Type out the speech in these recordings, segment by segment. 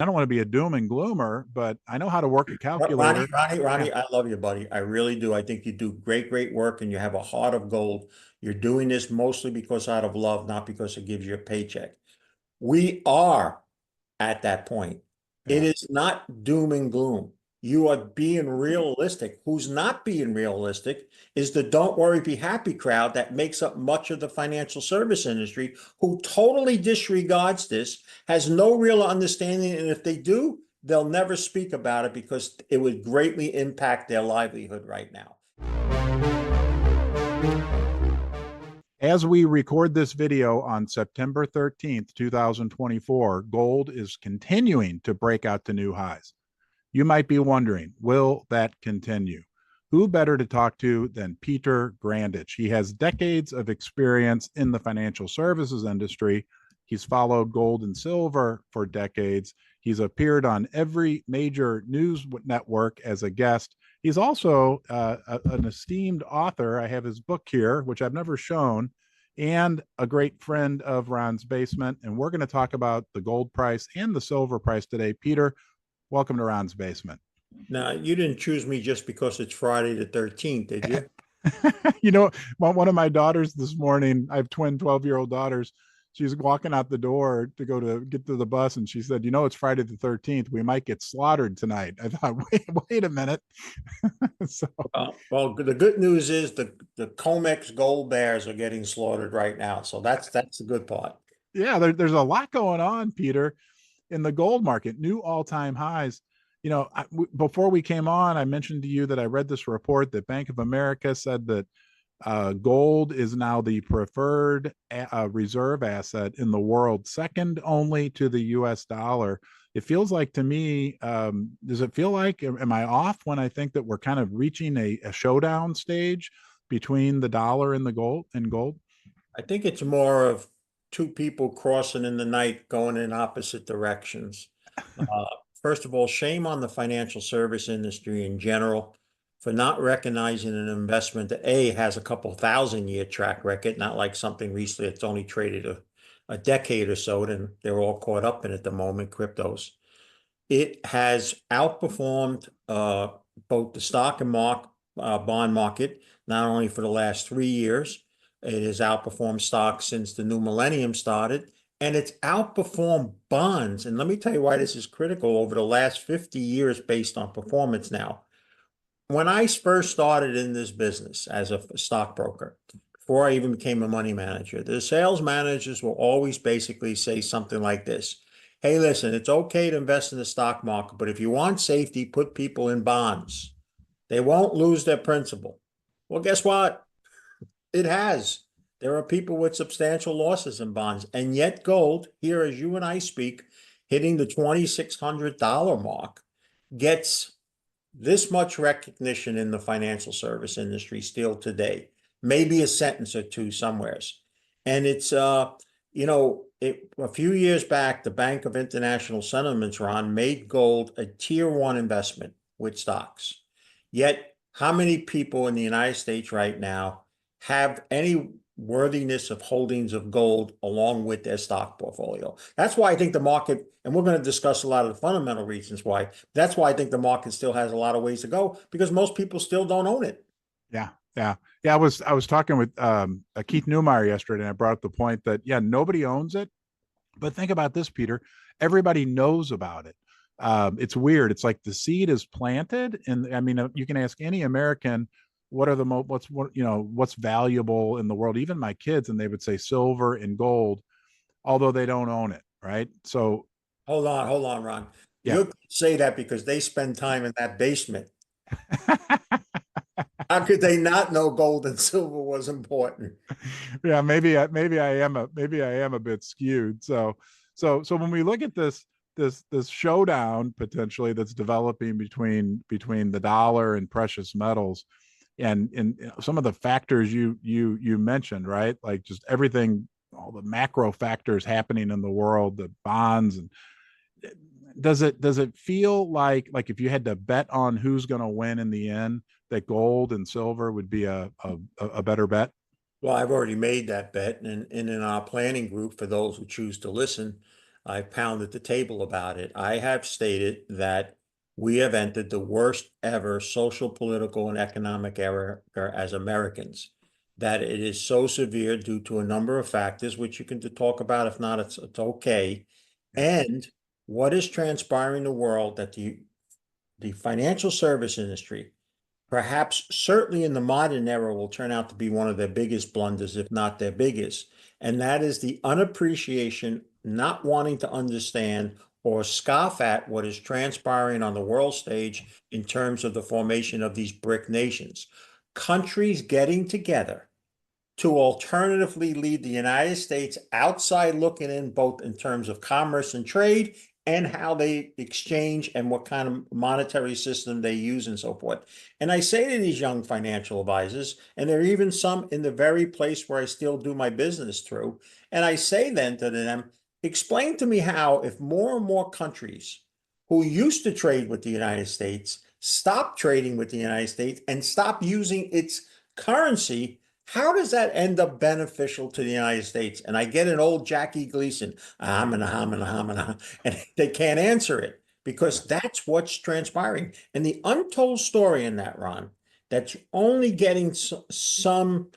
I don't want to be a doom and gloomer, but I know how to work a Ronnie, calculator. Ronnie, Yeah. Ronnie, I love you, buddy. I really do. I think you do great, great work and you have a heart of gold. You're doing this mostly because out of love, not because it gives you a paycheck. We are at that point. It Yeah. is not doom and gloom. You are being realistic. Who's not being realistic is the don't worry, be happy crowd that makes up much of the financial service industry, who totally disregards this, has no real understanding. And if they do, they'll never speak about it because it would greatly impact their livelihood right now. As we record this video on September 13th, 2024, gold is continuing to break out to new highs. You might be wondering, will that continue? Who better to talk to than Peter Grandich? He has decades of experience in the financial services industry. He's followed gold and silver for decades. He's appeared on every major news network as a guest. He's also an esteemed author. I have his book here, which I've never shown, and a great friend of Ron's Basement. And we're going to talk about the gold price and the silver price today. Peter, welcome to Ron's Basement. Now, you didn't choose me just because it's Friday the 13th, did you? You know, one of my daughters this morning, I have twin 12-year-old daughters. She's walking out the door to go to get to the bus, and she said, it's Friday the 13th. We might get slaughtered tonight. I thought, wait a minute. So, Well, the good news is the Comex gold bears are getting slaughtered right now. So that's the good part. yeah, there's a lot going on, Peter, in the gold market, new all-time highs. Before we came on, I mentioned to you that I read this report that Bank of America said that gold is now the preferred reserve asset in the world, second only to the US dollar. It feels like to me, does it feel like, am I off when I think that we're kind of reaching a showdown stage between the dollar and the gold? I think it's more of two people crossing in the night going in opposite directions. Uh, First of all, shame on the financial service industry in general for not recognizing an investment that A, has a couple thousand-year track record, not like something recently that's only traded a decade or so, and they're all caught up in at the moment, cryptos. It has outperformed both the stock and bond market, not only for the last 3 years. It has outperformed stocks since the new millennium started, and it's outperformed bonds. And let me tell you why this is critical over the last 50 years based on performance now. When I first started in this business as a stockbroker, before I even became a money manager, the sales managers will always basically say something like this. Hey, listen, it's okay to invest in the stock market, but if you want safety, put people in bonds. They won't lose their principal. Well, guess what? It has. There are people with substantial losses in bonds, and yet gold, here as you and I speak, hitting the $2,600 mark, gets this much recognition in the financial service industry still today. Maybe a sentence or two somewheres. And it's a few years back, the Bank of International Settlements, Ron, made gold a tier one investment with stocks. Yet, how many people in the United States right now have any worthiness of holdings of gold along with their stock portfolio? That's why I think the market, and we're going to discuss a lot of the fundamental reasons why, that's why I think the market still has a lot of ways to go because most people still don't own it. Yeah, yeah, yeah. I was talking with Keith Newmeyer yesterday, and I brought up the point that nobody owns it. But think about this, Peter. Everybody knows about it. It's weird. It's like the seed is planted, and I mean, you can ask any American, what are the what's valuable in the world? Even my kids, and they would say silver and gold, although they don't own it, right? So, Hold on, Ron. yeah. You say that because they spend time in that basement. How could they not know gold and silver was important? Yeah, maybe I am a bit skewed. So when we look at this showdown potentially that's developing between the dollar and precious metals, and some of the factors you mentioned, right? Like just everything, all the macro factors happening in the world, the bonds, and does it feel like if you had to bet on who's going to win in the end, that gold and silver would be a better bet? Well, I've already made that bet, and in our planning group, for those who choose to listen, I pounded the table about it. I have stated that we have entered the worst ever social, political, and economic era as Americans. That it is so severe due to a number of factors, which you can talk about. If not, it's okay. And what is transpiring in the world that the financial service industry, perhaps certainly in the modern era, will turn out to be one of their biggest blunders, if not their biggest. And that is the unappreciation, not wanting to understand or scoff at what is transpiring on the world stage in terms of the formation of these BRIC nations. Countries getting together to alternatively lead the United States outside looking in, both in terms of commerce and trade and how they exchange and what kind of monetary system they use and so forth. And I say to these young financial advisors, and there are even some in the very place where I still do my business through, and I say then to them, explain to me how, if more and more countries who used to trade with the United States stop trading with the United States and stop using its currency, how does that end up beneficial to the United States? And I get an old Jackie Gleason, and they can't answer it because that's what's transpiring. And the untold story in that, Ron, that's only getting some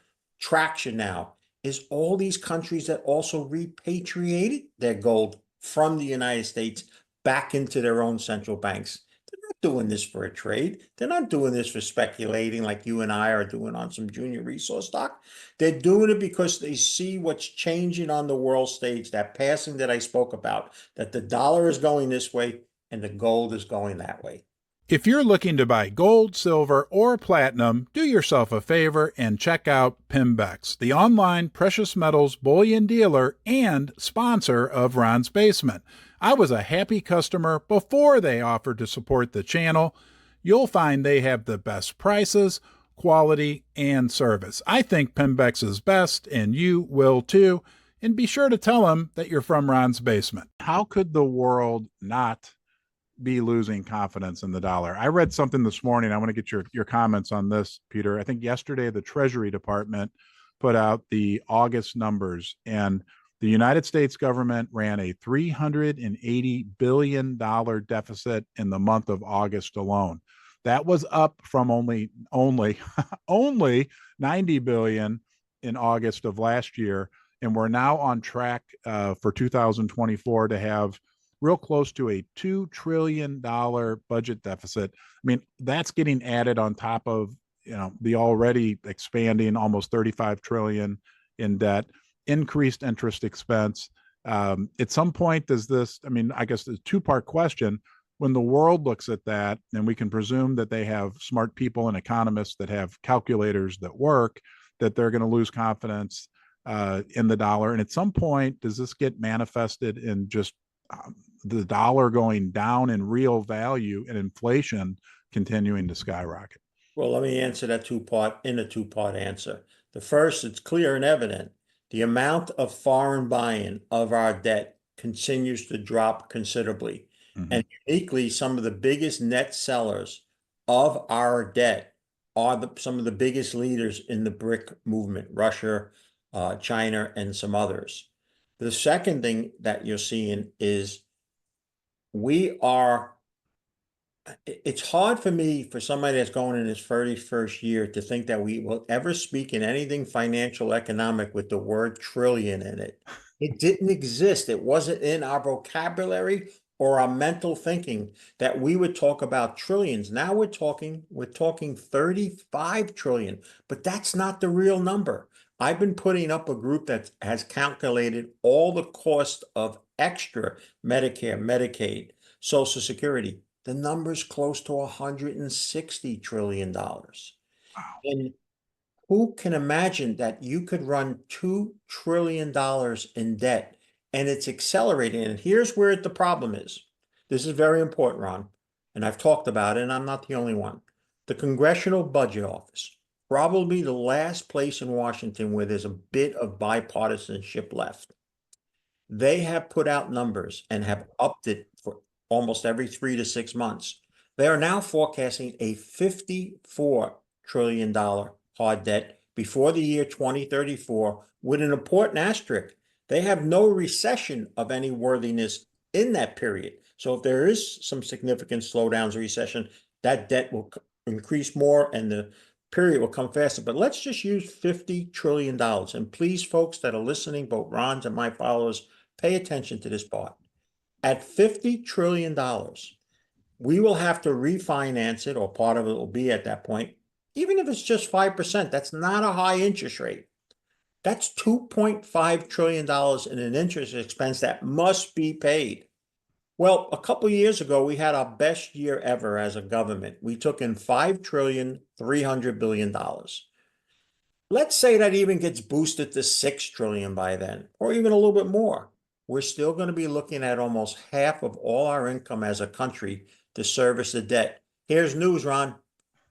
traction now is all these countries that also repatriated their gold from the United States back into their own central banks. They're not doing this for a trade. They're not doing this for speculating like you and I are doing on some junior resource stock. They're doing it because they see what's changing on the world stage, that passing that I spoke about, that the dollar is going this way and the gold is going that way. If you're looking to buy gold, silver, or platinum, do yourself a favor and check out Pimbex, the online precious metals bullion dealer and sponsor of Ron's Basement. I was a happy customer before they offered to support the channel. You'll find they have the best prices, quality, and service. I think Pimbex is best, and you will too. And be sure to tell them that you're from Ron's Basement. How could the world not be losing confidence in the dollar? I read something this morning. I want to get your comments on this, Peter. I think yesterday the Treasury Department put out the August numbers, and the United States government ran a $380 billion deficit in the month of August alone. That was up from only only 90 billion in August of last year, and we're now on track for 2024 to have real close to a $2 trillion budget deficit. I mean, that's getting added on top of, the already expanding almost 35 trillion in debt, increased interest expense. At some point, does this, I guess the two-part question, when the world looks at that, and we can presume that they have smart people and economists that have calculators that work, that they're going to lose confidence in the dollar. And at some point, does this get manifested in just the dollar going down in real value and inflation continuing to skyrocket? Well, let me answer that a two-part answer. The first, it's clear and evident. The amount of foreign buy-in of our debt continues to drop considerably. Mm-hmm. And uniquely, some of the biggest net sellers of our debt are some of the biggest leaders in the BRIC movement, Russia, China, and some others. The second thing that you're seeing is it's hard for me, for somebody that's going in his 31st year, to think that we will ever speak in anything financial economic with the word trillion in it. It didn't exist. It wasn't in our vocabulary or our mental thinking that we would talk about trillions. Now we're talking 35 trillion, but that's not the real number. I've been putting up a group that has calculated all the cost of extra Medicare, Medicaid, Social Security. The number's close to $160 trillion. Wow. And who can imagine that you could run $2 trillion in debt and it's accelerating? And here's where the problem is. This is very important, Ron, and I've talked about it, and I'm not the only one. The Congressional Budget Office, probably the last place in Washington where there's a bit of bipartisanship left. They have put out numbers and have upped it for almost every 3 to 6 months. They are now forecasting a $54 trillion hard debt before the year 2034, with an important asterisk They have no recession of any worthiness in that period. So if there is some significant slowdowns or recession, that debt will increase more and the period will come faster. But let's just use $50 trillion. And please, folks that are listening, both Ron's and my followers, pay attention to this part. At $50 trillion, we will have to refinance it, or part of it will be at that point. Even if it's just 5%, that's not a high interest rate. That's $2.5 trillion in an interest expense that must be paid. Well, a couple of years ago, we had our best year ever as a government. We took in $5,300,000,000,000. Let's say that even gets boosted to 6 trillion by then, or even a little bit more. We're still going to be looking at almost half of all our income as a country to service the debt. Here's news, Ron.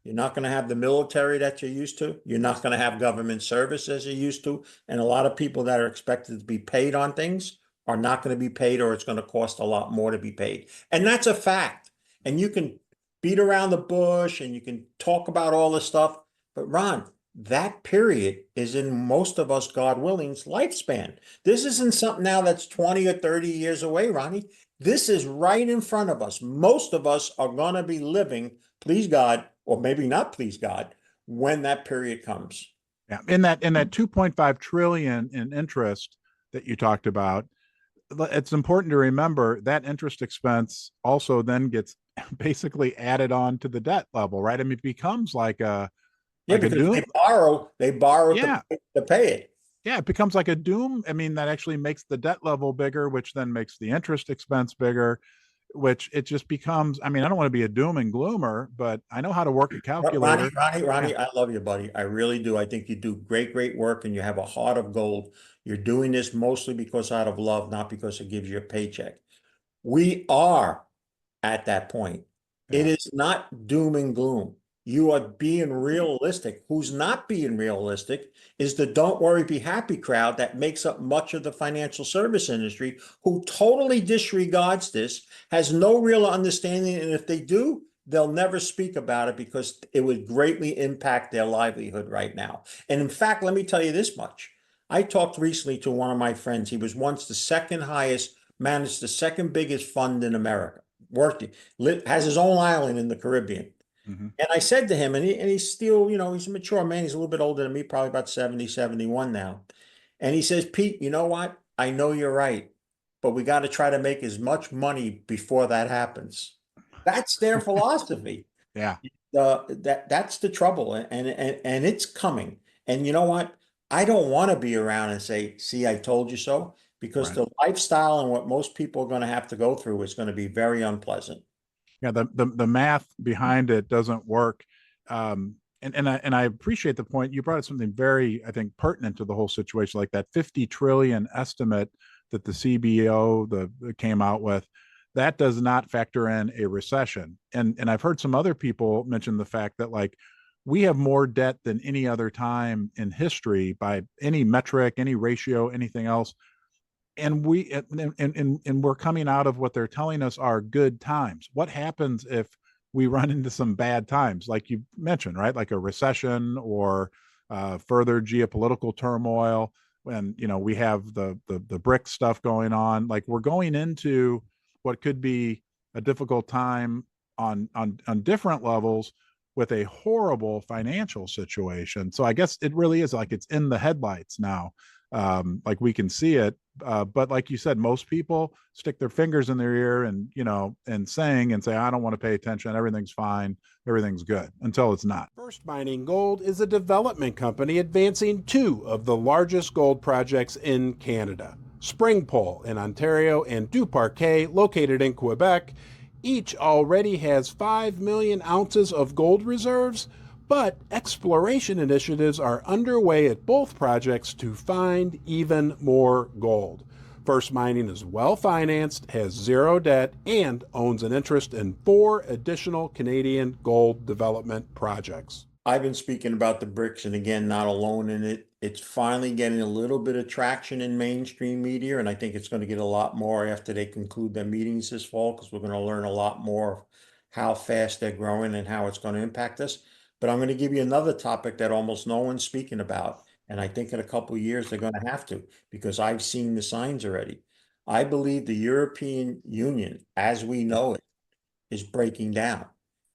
You're not going to have the military that you're used to. You're not going to have government service as you're used to. And a lot of people that are expected to be paid on things are not going to be paid, or it's going to cost a lot more to be paid. And that's a fact. And you can beat around the bush and you can talk about all this stuff. But Ron, that period is in most of us, God willing's lifespan. This isn't something now that's 20 or 30 years away, Ronnie. This is right in front of us. Most of us are going to be living, please God, or maybe not please God, when that period comes. Yeah, in that 2.5 trillion in interest that you talked about, it's important to remember that interest expense also then gets basically added on to the debt level, right? I mean, it becomes like a because doom. they borrow Yeah. to pay it. Yeah, it becomes like a doom. I mean, that actually makes the debt level bigger, which then makes the interest expense bigger, which it just becomes. I mean, I don't want to be a doom and gloomer, but I know how to work a calculator. Ronnie, Yeah. I love you, buddy. I really do. I think you do great, great work and you have a heart of gold. You're doing this mostly because out of love, not because it gives you a paycheck. We are at that point. It Yeah. is not doom and gloom. You are being realistic. Who's not being realistic is the don't worry, be happy crowd that makes up much of the financial service industry, who totally disregards this, has no real understanding. And if they do, they'll never speak about it because it would greatly impact their livelihood right now. And in fact, let me tell you this much. I talked recently to one of my friends. He was once the second highest, managed the second biggest fund in America, worked, has his own island in the Caribbean. Mm-hmm. And I said to him, and he's still, he's a mature man. He's a little bit older than me, probably about 70, 71 now. And he says, Pete, you know what? I know you're right, but we got to try to make as much money before that happens. That's their philosophy. Yeah. That's the trouble. And it's coming. And you know what? I don't want to be around and say, see, I told you so, because Right. the lifestyle and what most people are going to have to go through is going to be very unpleasant. Yeah, the math behind it doesn't work. And I appreciate the point. You brought up something very, I think, pertinent to the whole situation, like that 50 trillion estimate that the CBO came out with. That does not factor in a recession. And I've heard some other people mention the fact that, like, we have more debt than any other time in history by any metric, any ratio, anything else. And we're coming out of what they're telling us are good times. What happens if we run into some bad times, like you mentioned, right? Like a recession or further geopolitical turmoil. When we have the BRICS stuff going on, like we're going into what could be a difficult time on different levels with a horrible financial situation. So I guess it really is like it's in the headlights now. Like we can see it, but like you said, most people stick their fingers in their ear and and sing and say, I don't want to pay attention, everything's fine, everything's good, until it's not. First Mining Gold is a development company advancing two of the largest gold projects in Canada, Springpole in Ontario and Duparquet located in Quebec. Each already has 5 million ounces of gold reserves, but exploration initiatives are underway at both projects to find even more gold. First Mining is well financed, has zero debt, and owns an interest in 4 additional Canadian gold development projects. I've been speaking about the BRICS, and again, not alone in it. It's finally getting a little bit of traction in mainstream media, and I think it's going to get a lot more after they conclude their meetings this fall, because we're going to learn a lot more of how fast they're growing and how it's going to impact us. But I'm going to give you another topic that almost no one's speaking about, And I think in a couple of years, they're going to have to, because I've seen the signs already. I believe the European Union, as we know it, is breaking down.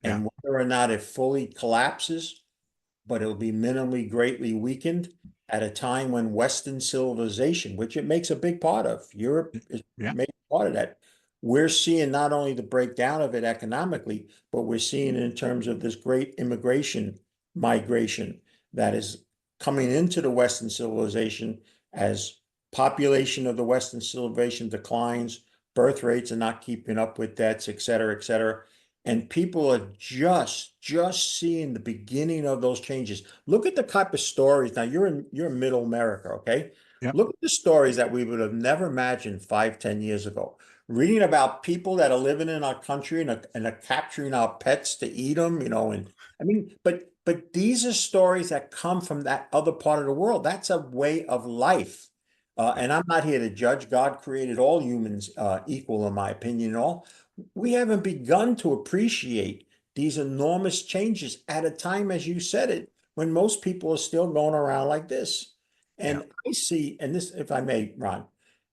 Yeah. And whether or not it fully collapses, but it'll be minimally greatly weakened at a time when Western civilization, which it makes a big part of, Europe is Yeah. making part of that. We're seeing not only the breakdown of it economically, but we're seeing it in terms of this great immigration migration that is coming into the Western civilization as population of the Western civilization declines, birth rates are not keeping up with debts, et cetera, et cetera. And people are just seeing the beginning of those changes. Look at the type of stories. Now you're in middle America, okay? Yep. Look at the stories that we would have never imagined 5, 10 years ago. Reading about people that are living in our country and are capturing our pets to eat them, and I mean, but these are stories that come from that other part of the world. That's a way of life. And I'm not here to judge. God created all humans equal, in my opinion, and all. We haven't begun to appreciate these enormous changes at a time, as you said it, when most people are still going around like this. Yeah. And I see, and this, if I may, Ron,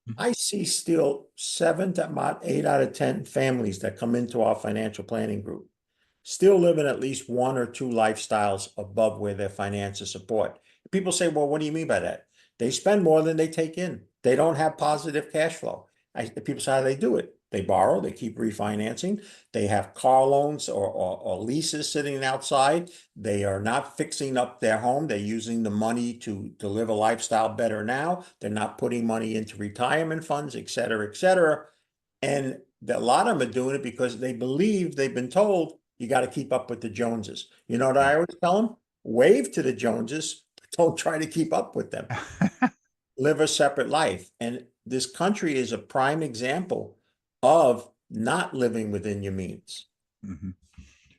Mhm. I see still 8 out of 10 families that come into our financial planning group still living at least one or two lifestyles above where their finances support. People say, well, what do you mean by that? They spend more than they take in. They don't have positive cash flow. People say, how do they do it? They borrow, they keep refinancing. They have car loans or leases sitting outside. They are not fixing up their home. They're using the money to live a lifestyle better now. They're not putting money into retirement funds, et cetera, et cetera. And a lot of them are doing it because they believe they've been told you got to keep up with the Joneses. You know what I always tell them? Wave to the Joneses, but don't try to keep up with them. Live a separate life. And this country is a prime example of not living within your means. Mhm.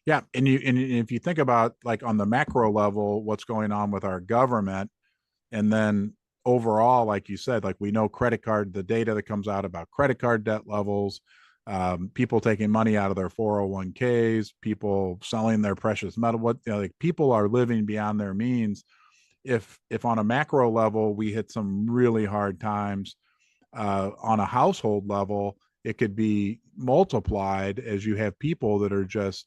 Yeah, and if you think about like on the macro level, what's going on with our government, and then overall, like you said, like we know the data that comes out about credit card debt levels, people taking money out of their 401ks, people selling their precious metal, like people are living beyond their means. If on a macro level we hit some really hard times, on a household level, it could be multiplied as you have people that are just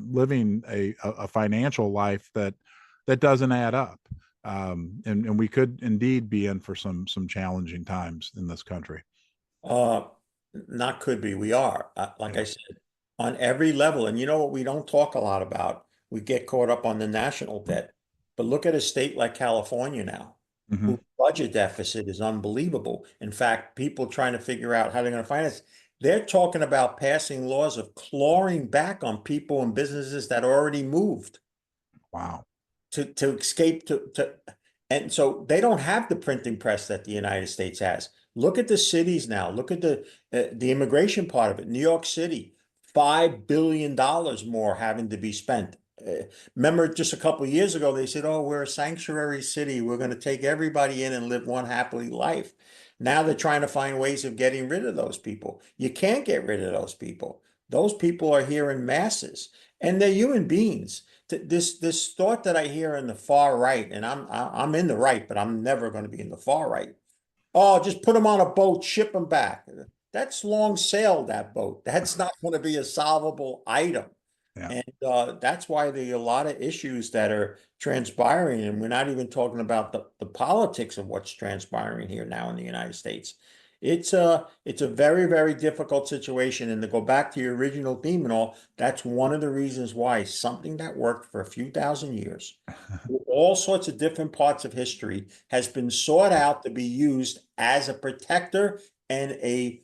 living a financial life that doesn't add up. And we could indeed be in for some challenging times in this country. Uh, Not could be, we are. Like Yeah. I said, on every level. And you know what we don't talk a lot about? We get caught up on the national debt. But look at a state like California now, Mm-hmm. whose budget deficit is unbelievable. In fact, people trying to figure out how they're going to finance. They're talking about passing laws of clawing back on people and businesses that already moved Wow. to escape to and so they don't have the printing press that the United States has. Look at the cities now. Look at the immigration part of it. New York City, $5 billion more having to be spent. Remember, just a couple of years ago, they said, "Oh, we're a sanctuary city. We're going to take everybody in and live one happily life." Now they're trying to find ways of getting rid of those people. You can't get rid of those people. Those people are here in masses, and they're human beings. This thought that I hear in the far right, and I'm in the right, but I'm never going to be in the far right. Oh, just put them on a boat, ship them back. That's long sailed, that boat. That's not going to be a solvable item. Yeah. And that's why there are a lot of issues that are transpiring. And we're not even talking about the politics of what's transpiring here now in the United States. It's a very, very difficult situation. And to go back to your original theme and all, that's one of the reasons why something that worked for a few thousand years, with all sorts of different parts of history, has been sought out to be used as a protector and a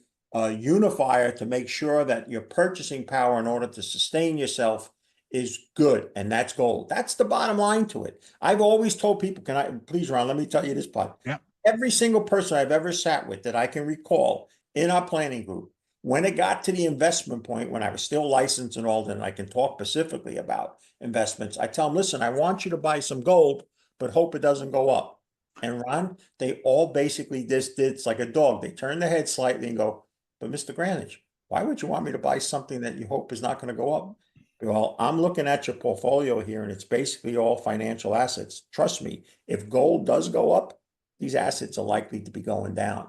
unifier to make sure that your purchasing power in order to sustain yourself is good. And that's gold. That's the bottom line to it. I've always told people, please, Ron, let me tell you this part. Yeah. Every single person I've ever sat with that I can recall in our planning group, when it got to the investment point, when I was still licensed and all that, and I can talk specifically about investments, I tell them, listen, I want you to buy some gold, but hope it doesn't go up. And Ron, they all basically just did, it's like a dog. They turn their head slightly and go, but Mr. Grandich, why would you want me to buy something that you hope is not going to go up? Well, I'm looking at your portfolio here and it's basically all financial assets. Trust me, if gold does go up, these assets are likely to be going down.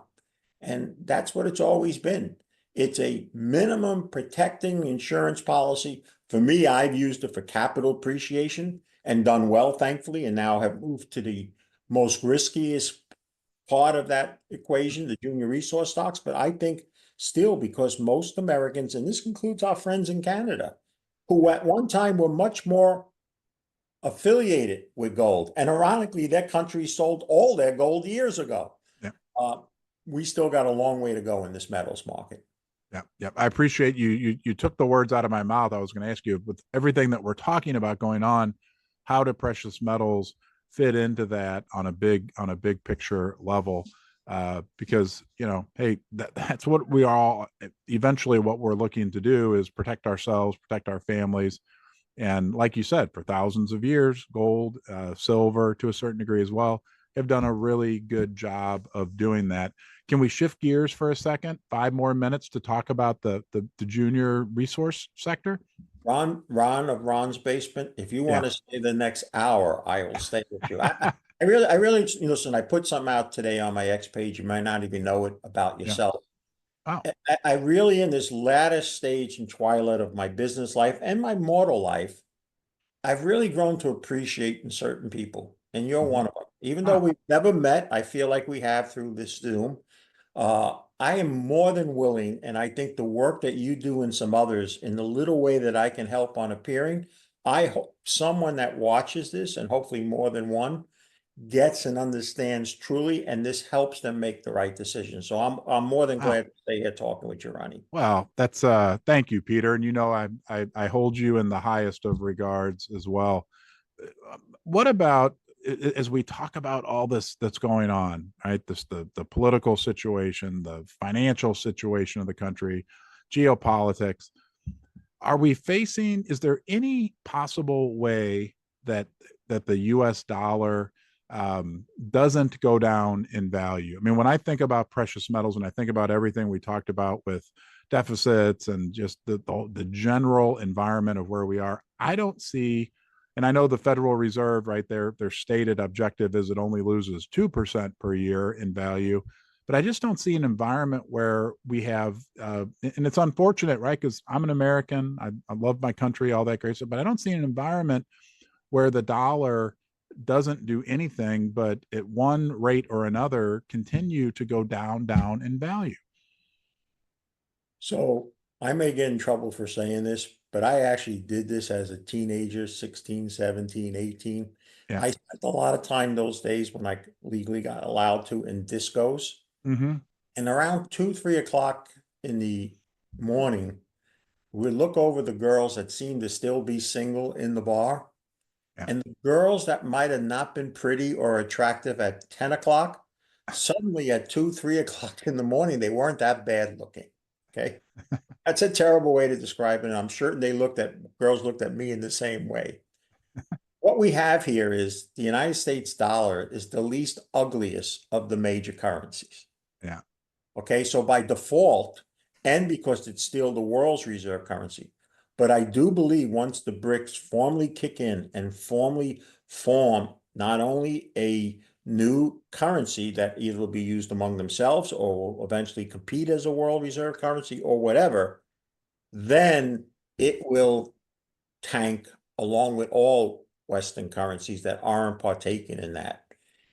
And that's what it's always been. It's a minimum protecting insurance policy. For me, I've used it for capital appreciation and done well, thankfully, and now have moved to the most riskiest part of that equation, the junior resource stocks. But I think still, because most Americans, and this includes our friends in Canada, who at one time were much more affiliated with gold. And ironically, their country sold all their gold years ago. Yeah. Uh, we still got a long way to go in this metals market. Yeah, yeah. I appreciate you. You took the words out of my mouth. I was going to ask you, with everything that we're talking about going on, how do precious metals fit into that on a big picture level? Because hey, that's what we all eventually what we're looking to do is protect ourselves, protect our families, and like you said, for thousands of years, gold, silver to a certain degree as well, have done a really good job of doing that. Can we shift gears for a second? 5 more minutes to talk about the junior resource sector. Ron of Ron's Basement, if you Yeah. want to stay the next hour, I will stay with you. I really, listen, I put something out today on my X page. You might not even know it about Yeah. yourself. Oh. I really, in this latter stage and twilight of my business life and my mortal life, I've really grown to appreciate in certain people, and you're Mhm. one of them. Even though Ah. we've never met, I feel like we have through this Zoom. I am more than willing, and I think the work that you do and some others in the little way that I can help on appearing, I hope someone that watches this, and hopefully more than one, gets and understands truly, and this helps them make the right decision. So I'm more than Wow. glad to stay here talking with you, Ronnie. Well, that's thank you, Peter. And I hold you in the highest of regards as well. What about as we talk about all this that's going on, right? The political situation, the financial situation of the country, geopolitics. Are we facing, is there any possible way that the US dollar doesn't go down in value? I mean, when I think about precious metals and I think about everything we talked about with deficits and just the general environment of where we are, I don't see, and I know the Federal Reserve, right, their stated objective is it only loses 2% per year in value. But I just don't see an environment where we have, and it's unfortunate, right? Because I'm an American, I love my country, all that great stuff, but I don't see an environment where the dollar doesn't do anything but at one rate or another continue to go down in value. So I may get in trouble for saying this, but I actually did this as a teenager, 16, 17, 18. Yeah. I spent a lot of time those days when I legally got allowed to in discos. Mm-hmm. And around 2, 3 o'clock in the morning, we'd look over the girls that seemed to still be single in the bar. Yeah. And the girls that might have not been pretty or attractive at 10 o'clock, suddenly at 2, 3 o'clock in the morning, they weren't that bad looking. Okay. That's a terrible way to describe it. And I'm sure girls looked at me in the same way. What we have here is the United States dollar is the least ugliest of the major currencies. Yeah. Okay, so by default, and because it's still the world's reserve currency, but I do believe once the BRICS formally kick in and formally form not only a new currency that either will be used among themselves or will eventually compete as a world reserve currency or whatever, then it will tank along with all Western currencies that aren't partaking in that.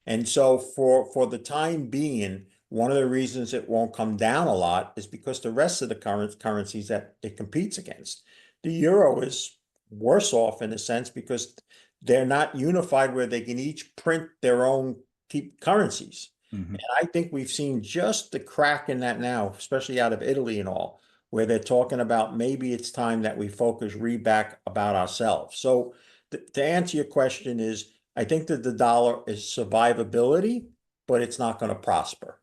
And so for the time being, one of the reasons it won't come down a lot is because the rest of the current currencies that it competes against, the euro is worse off in a sense because they're not unified where they can each print their own keep currencies. Mm-hmm. And I think we've seen just the crack in that now, especially out of Italy and all, where they're talking about maybe it's time that we focus back about ourselves. So to answer your question is, I think that the dollar is survivability, but it's not going to prosper.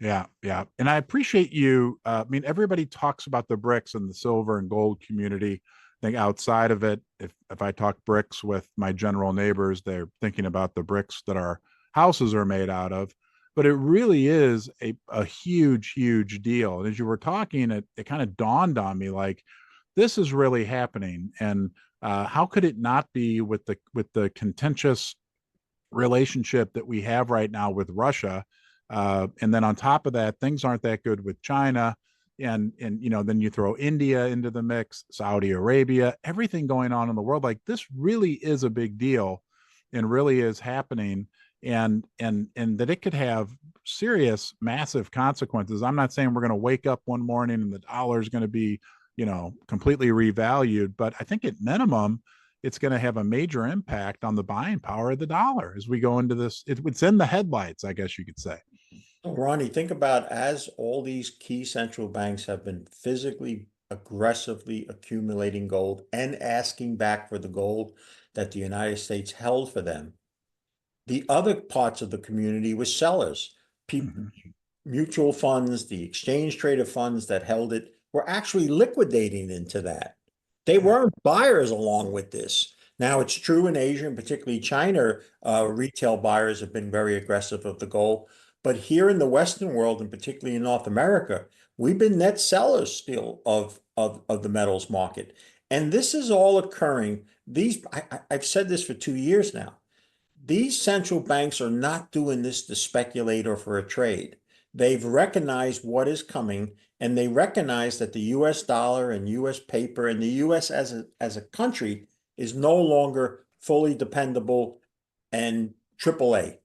Yeah, yeah. And I appreciate you. I mean, everybody talks about the BRICS and the silver and gold community. I think outside of it, if I talk BRICS with my general neighbors, they're thinking about the bricks that our houses are made out of. But it really is a huge, huge deal. And as you were talking, it kind of dawned on me like this is really happening. And how could it not be with the contentious relationship that we have right now with Russia? And then on top of that, things aren't that good with China. And then you throw India into the mix, Saudi Arabia, everything going on in the world. Like, this really is a big deal and really is happening. And that it could have serious, massive consequences. I'm not saying we're going to wake up one morning and the dollar is going to be, completely revalued, but I think at minimum, it's going to have a major impact on the buying power of the dollar as we go into this. It's in the headlights, I guess you could say. Ronnie, think about as all these key central banks have been physically, aggressively accumulating gold and asking back for the gold that the United States held for them. The other parts of the community were sellers. People, Mm-hmm. mutual funds, the exchange traded funds that held it were actually liquidating into that. They Yeah. weren't buyers along with this. Now, it's true in Asia, and particularly China, retail buyers have been very aggressive of the gold. But here in the Western world, and particularly in North America, we've been net sellers still of the metals market. And this is all occurring. I've said this for 2 years now. These central banks are not doing this to speculate or for a trade. They've recognized what is coming, and they recognize that the US dollar and US paper and the US as a country is no longer fully dependable and AAA.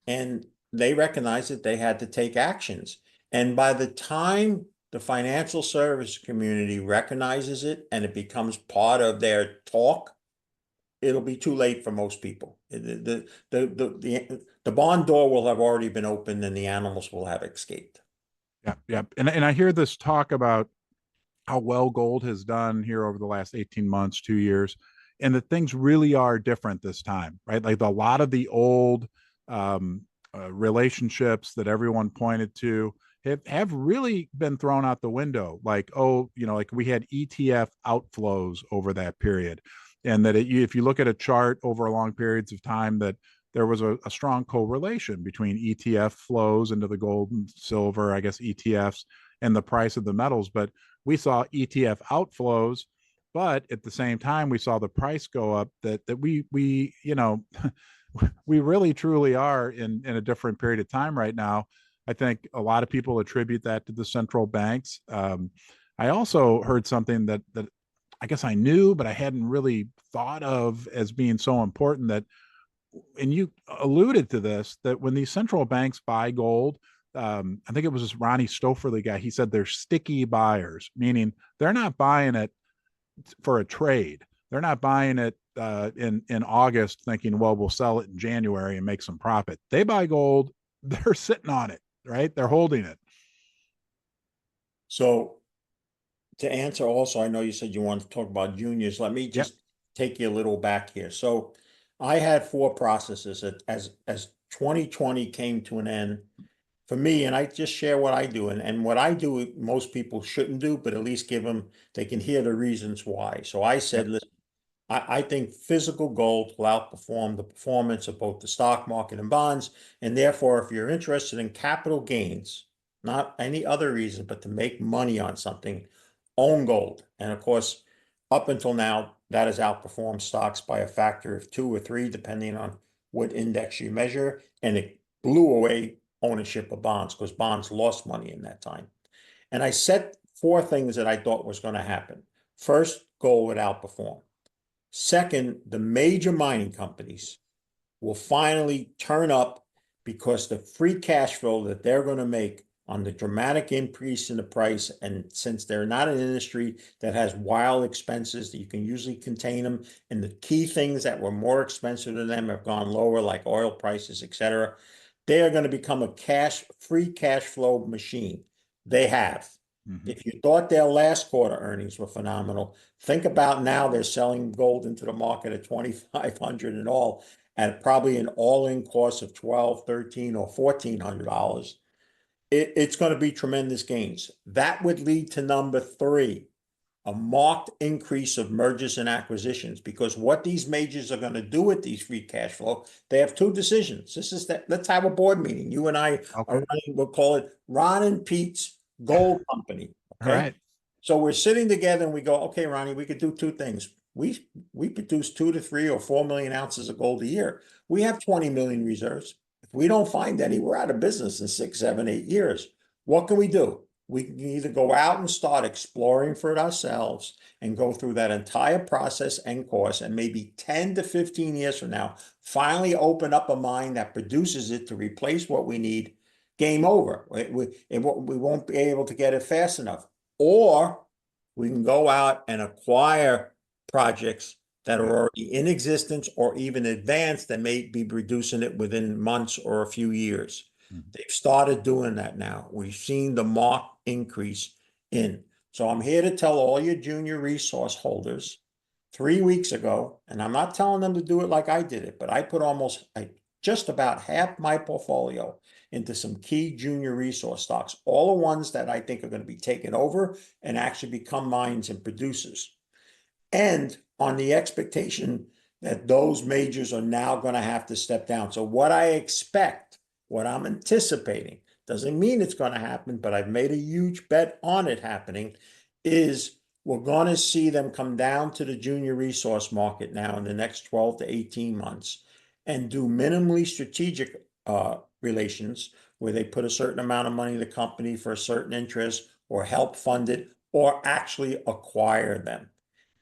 And they recognized that they had to take actions. And by the time the financial service community recognizes it and it becomes part of their talk, it'll be too late for most people. The barn door will have already been opened and the animals will have escaped. Yeah, yeah. And I hear this talk about how well gold has done here over the last 18 months, 2 years, and that things really are different this time, right? Like a lot of the old um, relationships that everyone pointed to have really been thrown out the window. Like, oh, like we had ETF outflows over that period. And that if you look at a chart over long periods of time, that there was a strong correlation between ETF flows into the gold and silver, I guess ETFs, and the price of the metals. But we saw ETF outflows, but at the same time, we saw the price go up. That we we really truly are in a different period of time right now. I think a lot of people attribute that to the central banks. I also heard something that I guess I knew, but I hadn't really thought of as being so important. That, and you alluded to this, that when these central banks buy gold, I think it was this Ronnie Stoufferly guy. He said they're sticky buyers, meaning they're not buying it for a trade. They're not buying it in August thinking, well, we'll sell it in January and make some profit. They buy gold, they're sitting on it, right? They're holding it. So to answer also, I know you said you wanted to talk about juniors. Let me Yep. just take you a little back here. So I had four processes as 2020 came to an end for me, and I just share what I do. And what I do, most people shouldn't do, but at least give them, they can hear the reasons why. So I Yep. said, listen, I think physical gold will outperform the performance of both the stock market and bonds. And therefore, if you're interested in capital gains, not any other reason, but to make money on something, own gold. And of course, up until now, that has outperformed stocks by a factor of 2 or 3, depending on what index you measure. And it blew away ownership of bonds because bonds lost money in that time. And I set 4 things that I thought was going to happen. First, gold would outperform. Second, the major mining companies will finally turn up because the free cash flow that they're going to make on the dramatic increase in the price, and since they're not an industry that has wild expenses that you can usually contain them, and the key things that were more expensive than them have gone lower, like oil prices, etc., they are going to become a free cash flow machine. They have. Mm-hmm. If you thought their last quarter earnings were phenomenal, think about now they're selling gold into the market at 2,500 and all, at probably an all-in cost of 12, 13, or $1,400. It's going to be tremendous gains. That would lead to number 3, a marked increase of mergers and acquisitions, because what these majors are going to do with these free cash flow, they have 2 decisions. This is that. Let's have a board meeting. You and I are Okay. running, we'll call it Ron and Pete's Gold Company. All Okay. right. So we're sitting together and we go, okay, Ronnie, we could do two things. We produce 2 to 3 or 4 million ounces of gold a year. We have 20 million reserves. If we don't find any, we're out of business in 6, 7, 8 years. What can we do? We can either go out and start exploring for it ourselves and go through that entire process and course, and maybe 10 to 15 years from now, finally open up a mine that produces it to replace what we need. Game over. We won't be able to get it fast enough. Or we can go out and acquire projects that are already in existence or even advanced that may be producing it within months or a few years. They've started doing that now. We've seen the marked increase in. So I'm here to tell all your junior resource holders 3 weeks ago, and I'm not telling them to do it like I did it, but I put just about half my portfolio into some key junior resource stocks, all the ones that I think are going to be taken over and actually become mines and producers. And on the expectation that those majors are now going to have to step down. So what I expect, what I'm anticipating, doesn't mean it's going to happen, but I've made a huge bet on it happening, is we're going to see them come down to the junior resource market now in the next 12 to 18 months and do minimally strategic relations where they put a certain amount of money in the company for a certain interest or help fund it or actually acquire them.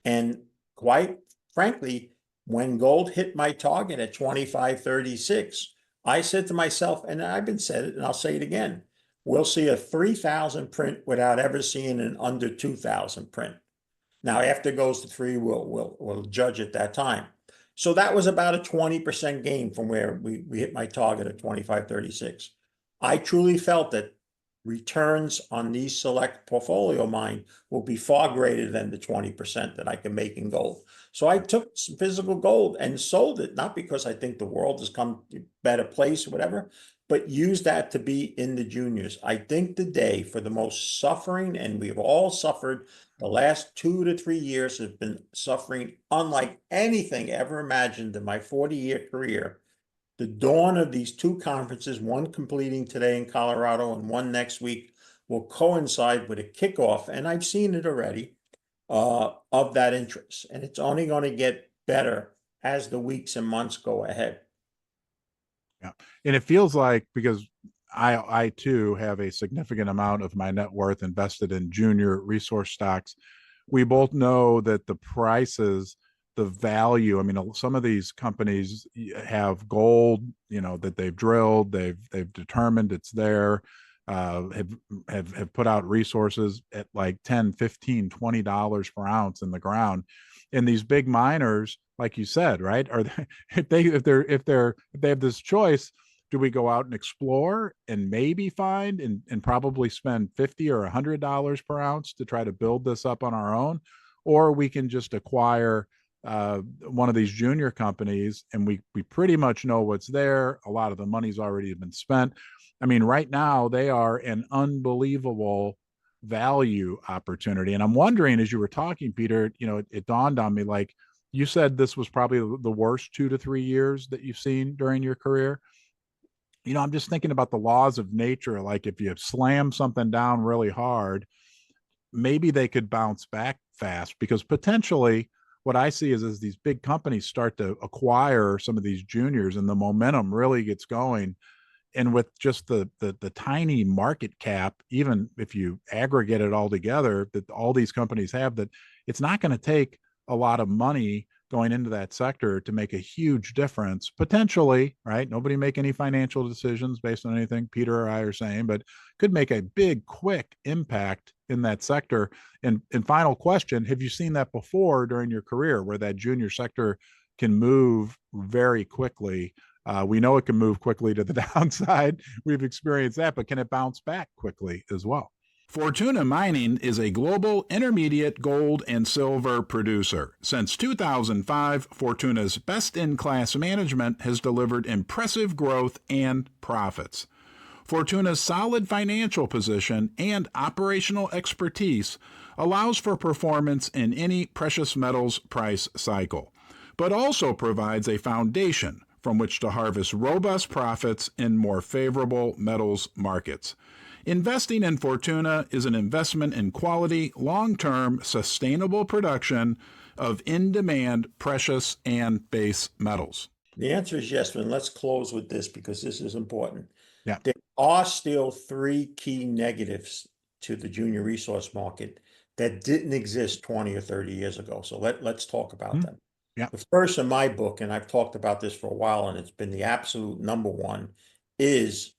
And quite frankly, when gold hit my target at 25.36, I said to myself, and I've been said it and I'll say it again, we'll see a 3,000 print without ever seeing an under 2,000 print. Now, after it goes to 3, we'll judge at that time. So that was about a 20% gain from where we hit my target at 25.36. I truly felt that returns on these select portfolio mine will be far greater than the 20% that I can make in gold. So I took some physical gold and sold it, not because I think the world has come to a better place or whatever, but use that to be in the juniors. I think the day for the most suffering, and we've all suffered, the last 2 to 3 years have been suffering unlike anything ever imagined in my 40-year career. The dawn of these two conferences, one completing today in Colorado and one next week, will coincide with a kickoff, and I've seen it already, of that interest. And it's only going to get better as the weeks and months go ahead. Yeah. And it feels like, because I too have a significant amount of my net worth invested in junior resource stocks. We both know that the prices, the value, I mean, some of these companies have gold, that they've drilled, they've determined it's there, have put out resources at like 10, 15, $20 per ounce in the ground. And these big miners, like you said, right? Are they, if they have this choice, do we go out and explore and maybe find and probably spend $50 or $100 per ounce to try to build this up on our own? Or we can just acquire one of these junior companies and we pretty much know what's there. A lot of the money's already been spent. I mean, right now they are an unbelievable value opportunity. And I'm wondering, as you were talking, Peter, it dawned on me, like you said, this was probably the worst 2 to 3 years that you've seen during your career. I'm just thinking about the laws of nature. Like if you slam something down really hard, maybe they could bounce back fast, because potentially what I see is as these big companies start to acquire some of these juniors and the momentum really gets going. And with just the tiny market cap, even if you aggregate it all together, that all these companies have, that it's not going to take a lot of money going into that sector to make a huge difference, potentially, right? Nobody make any financial decisions based on anything Peter or I are saying, but could make a big, quick impact in that sector. And final question, have you seen that before during your career where that junior sector can move very quickly? We know it can move quickly to the downside. We've experienced that, but can it bounce back quickly as well? Fortuna Mining is a global intermediate gold and silver producer. Since 2005, Fortuna's best-in-class management has delivered impressive growth and profits. Fortuna's solid financial position and operational expertise allows for performance in any precious metals price cycle, but also provides a foundation from which to harvest robust profits in more favorable metals markets. Investing in Fortuna is an investment in quality, long-term, sustainable production of in-demand precious and base metals. The answer is yes, and let's close with this because this is important. Yeah. There are still three key negatives to the junior resource market that didn't exist 20 or 30 years ago. So let's talk about them. Yeah. The first in my book, and I've talked about this for a while, and it's been the absolute number one, is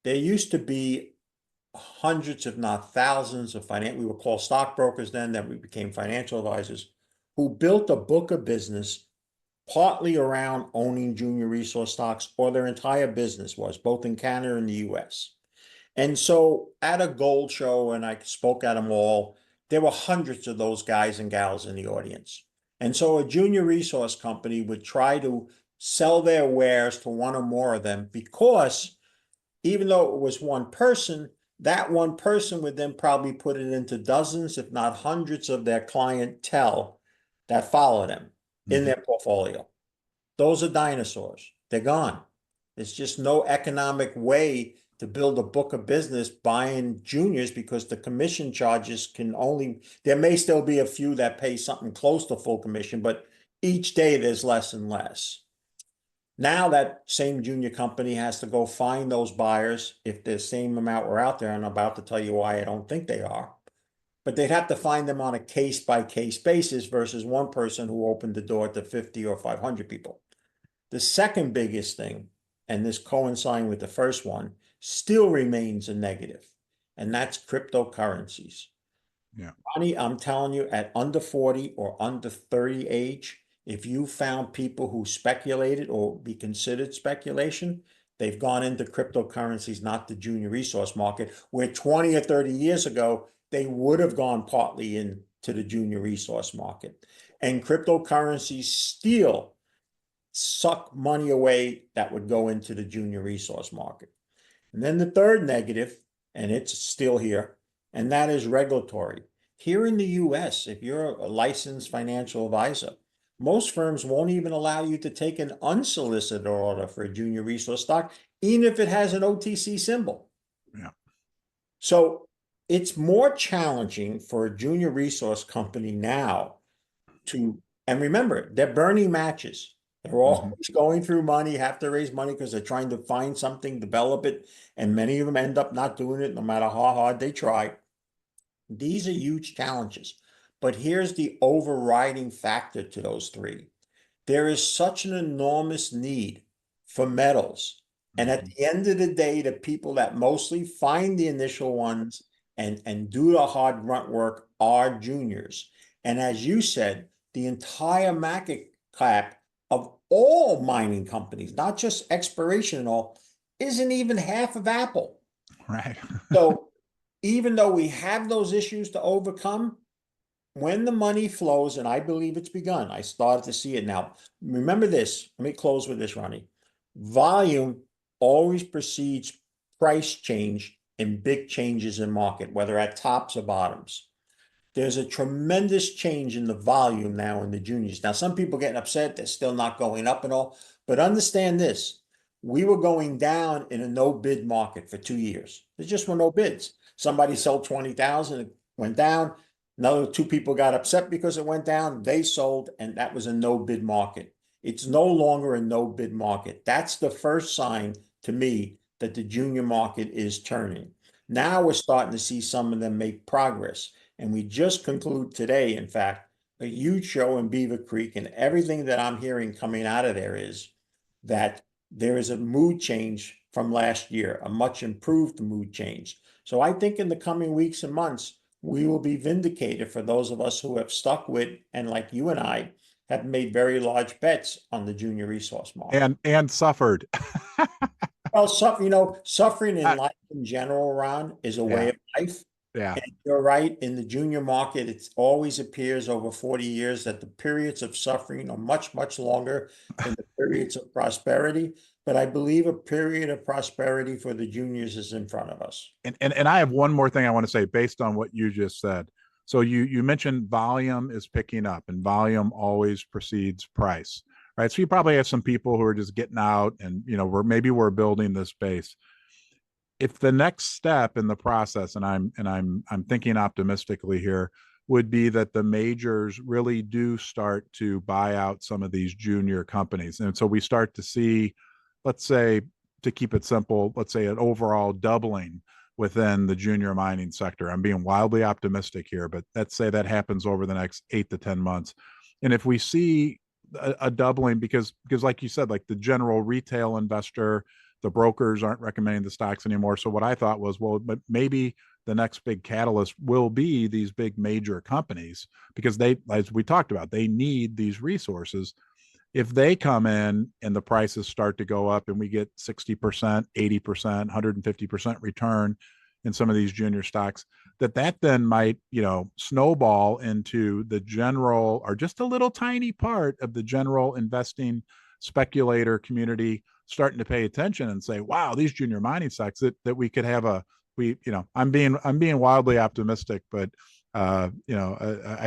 there used to be hundreds, if not thousands of we were called stockbrokers then we became financial advisors, who built a book of business partly around owning junior resource stocks, or their entire business was, both in Canada and the US. And so at a gold show, and I spoke at them all, there were hundreds of those guys and gals in the audience. And so a junior resource company would try to sell their wares to one or more of them, because even though it was one person, that one person would then probably put it into dozens, if not hundreds, of their clientele that follow them in their portfolio. Those are dinosaurs. They're gone. There's just no economic way to build a book of business buying juniors, because the commission charges can only, there may still be a few that pay something close to full commission, but each day there's less and less. Now that same junior company has to go find those buyers. If the same amount were out there, and I'm about to tell you why I don't think they are, but they'd have to find them on a case-by-case basis versus one person who opened the door to 50 or 500 people. The second biggest thing, and this coinciding with the first one, still remains a negative, and that's cryptocurrencies. Yeah. Ronnie, I'm telling you, at under 40 or under 30 age, if you found people who speculated or be considered speculation, they've gone into cryptocurrencies, not the junior resource market, where 20 or 30 years ago, they would have gone partly into the junior resource market. And cryptocurrencies still suck money away that would go into the junior resource market. And then the third negative, and it's still here, and that is regulatory. Here in the US, if you're a licensed financial advisor, most firms won't even allow you to take an unsolicited order for a junior resource stock, even if it has an OTC symbol. Yeah. So it's more challenging for a junior resource company now to, and remember, they're burning matches. They're always going through money, have to raise money because they're trying to find something, develop it, and many of them end up not doing it no matter how hard they try. These are huge challenges. But here's the overriding factor to those three. There is such an enormous need for metals. And at the end of the day, the people that mostly find the initial ones and do the hard grunt work are juniors. And as you said, the entire market cap of all mining companies, not just exploration and all, isn't even half of Apple. Right. So even though we have those issues to overcome, when the money flows, and I believe it's begun, I started to see it now. Remember this, let me close with this, Ronnie. Volume always precedes price change in big changes in market, whether at tops or bottoms. There's a tremendous change in the volume now in the juniors. Now, some people getting upset, they're still not going up and all, but understand this. We were going down in a no bid market for 2 years. There just were no bids. Somebody sold 20,000, it went down. Another two people got upset because it went down. They sold, and that was a no bid market. It's no longer a no bid market. That's the first sign to me that the junior market is turning. Now we're starting to see some of them make progress. And we just conclude today, in fact, a huge show in Beaver Creek, and everything that I'm hearing coming out of there is that there is a mood change from last year, a much improved mood change. So I think in the coming weeks and months, we will be vindicated for those of us who have stuck with, and like you and I, have made very large bets on the junior resource market. And suffered. Well, suffering in life in general, Ron, is a way of life. Yeah. And you're right, in the junior market, it always appears over 40 years that the periods of suffering are much, much longer than the periods of prosperity. But I believe a period of prosperity for the juniors is in front of us. And I have one more thing I want to say based on what you just said. So you mentioned volume is picking up, and volume always precedes price, right? So you probably have some people who are just getting out, and we're building this base. if the next step in the process, and I'm thinking optimistically here, would be that the majors really do start to buy out some of these junior companies. And so we start to see, let's say, to keep it simple, let's say an overall doubling within the junior mining sector. I'm being wildly optimistic here, but let's say that happens over the next 8 to 10 months. And if we see a doubling, because like you said, like the general retail investor, the brokers aren't recommending the stocks anymore. So what I thought was, well, but maybe the next big catalyst will be these big major companies, because they, as we talked about, they need these resources. If they come in and the prices start to go up and we get 60%, 80%, 150% return in some of these junior stocks, that then might, snowball into the general, or just a little tiny part of the general investing speculator community starting to pay attention and say, wow, these junior mining stocks, that we could have I'm being wildly optimistic, but I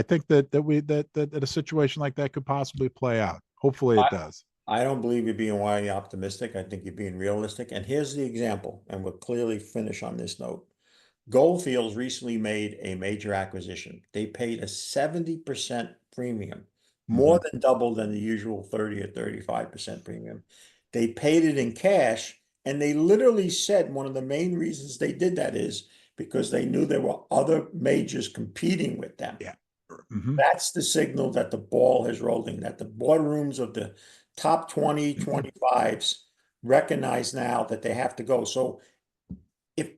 think that a situation like that could possibly play out. Hopefully it does. I don't believe you're being wildly optimistic. I think you're being realistic. And here's the example, and we'll clearly finish on this note. Goldfields recently made a major acquisition. They paid a 70% premium, more than double than the usual 30 or 35% premium. They paid it in cash, and they literally said one of the main reasons they did that is because they knew there were other majors competing with them. Yeah. That's the signal that the ball is rolling, that the boardrooms of the top 20, 25s recognize now that they have to go. So if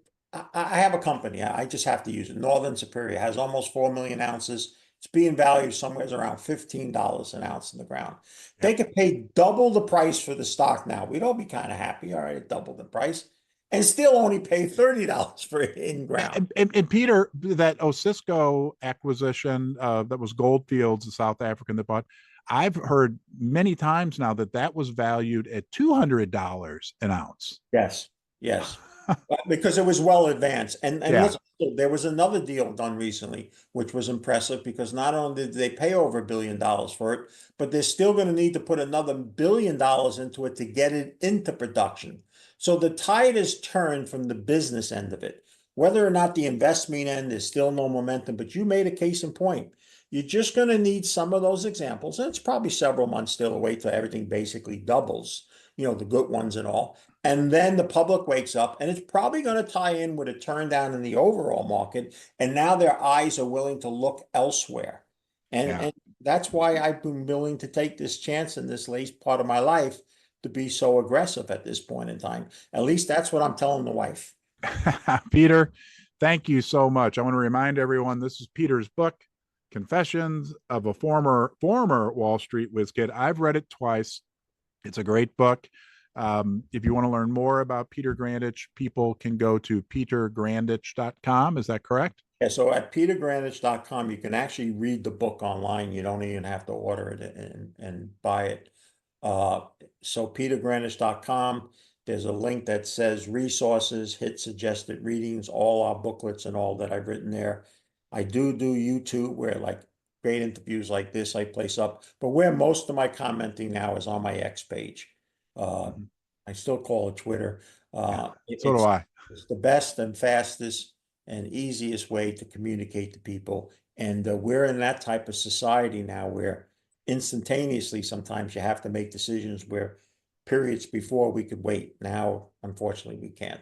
I have a company, I just have to use it. Northern Superior has almost 4 million ounces. It's being valued somewhere around $15 an ounce in the ground. They could pay double the price for the stock now. We'd all be kind of happy. All right, double the price, and still only pay $30 for it in ground. And Peter, that Osisco acquisition, that was Goldfields, the South African that bought, I've heard many times now that was valued at $200 an ounce. Yes, yes. Because it was well advanced. And Yeah. there was another deal done recently, which was impressive because not only did they pay over $1 billion for it, but they're still going to need to put another $1 billion into it to get it into production. So the tide has turned from the business end of it. Whether or not the investment end is still no momentum, but you made a case in point. You're just going to need some of those examples, and it's probably several months still away till everything basically doubles, the good ones and all. And then the public wakes up, and it's probably going to tie in with a turn down in the overall market. And now their eyes are willing to look elsewhere. And that's why I've been willing to take this chance in this late part of my life to be so aggressive at this point in time. At least that's what I'm telling the wife. Peter, thank you so much. I want to remind everyone, this is Peter's book, Confessions of a Former Wall Street Whiz Kid. I've read it twice. It's a great book. If you want to learn more about Peter Grandich, people can go to petergrandich.com. Is that correct? Yeah, so at petergrandich.com, you can actually read the book online. You don't even have to order it and buy it. So petergrandich.com, there's a link that says resources, hit suggested readings, all our booklets and all that I've written there. I do YouTube where like great interviews like this I place up, but where most of my commenting now is on my X page. I still call it Twitter. So do I. It's the best and fastest and easiest way to communicate to people. And we're in that type of society now where instantaneously sometimes you have to make decisions where periods before we could wait. Now, unfortunately, we can't.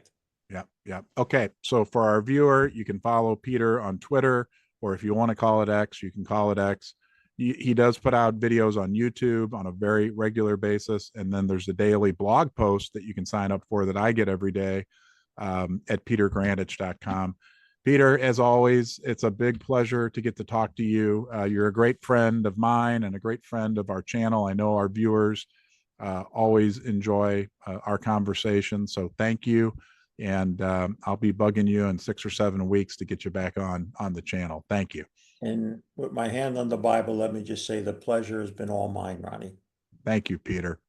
Yeah. Okay. So for our viewer, you can follow Peter on Twitter, or if you want to call it X, you can call it X. He does put out videos on YouTube on a very regular basis. And then there's a daily blog post that you can sign up for that I get every day at petergrandich.com. Peter, as always, it's a big pleasure to get to talk to you. You're a great friend of mine and a great friend of our channel. I know our viewers always enjoy our conversation. So thank you. And I'll be bugging you in 6 or 7 weeks to get you back on the channel. Thank you. And with my hand on the Bible, let me just say the pleasure has been all mine, Ronnie. Thank you, Peter.